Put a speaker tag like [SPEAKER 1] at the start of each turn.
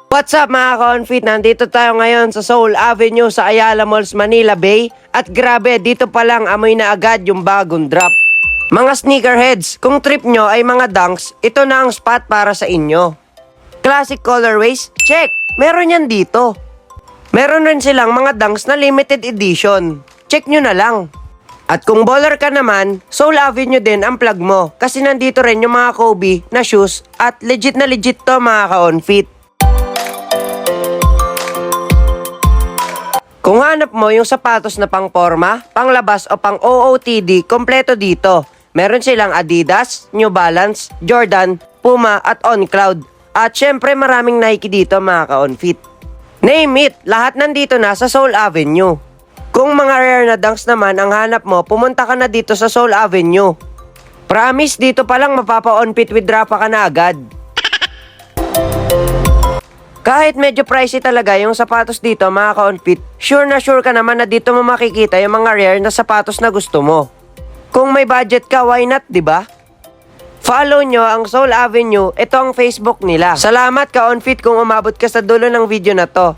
[SPEAKER 1] What's up mga ka-onfit? Nandito tayo ngayon sa Seoul Avenue sa Ayala Malls, Manila Bay. At grabe, dito pa lang amoy na agad yung bagong drop. Mga sneakerheads, kung trip nyo ay mga dunks, ito na ang spot para sa inyo. Classic colorways? Check! Meron yan dito. Meron rin silang mga dunks na limited edition. Check nyo na lang. At kung baller ka naman, Seoul Avenue din ang plug mo. Kasi nandito rin yung mga Kobe na shoes at legit na legit to mga ka-onfit. Kung hanap mo yung sapatos na pang forma, panglabas o pang OOTD, kompleto dito. Meron silang Adidas, New Balance, Jordan, Puma at On Cloud. At syempre maraming Nike dito mga ka-onfit. Name it, lahat nandito na sa Seoul Avenue. Kung mga rare na dunks naman ang hanap mo, pumunta ka na dito sa Seoul Avenue. Promise, dito pa lang mapapa-onfit with Rafa ka na agad. Kahit medyo pricey talaga yung sapatos dito mga ka-onfit, sure na sure ka naman na dito mo makikita yung mga rare na sapatos na gusto mo. Kung may budget ka, why not, diba? Follow nyo ang Seoul Avenue, ito ang Facebook nila. Salamat ka-onfit kung umabot ka sa dulo ng video na to.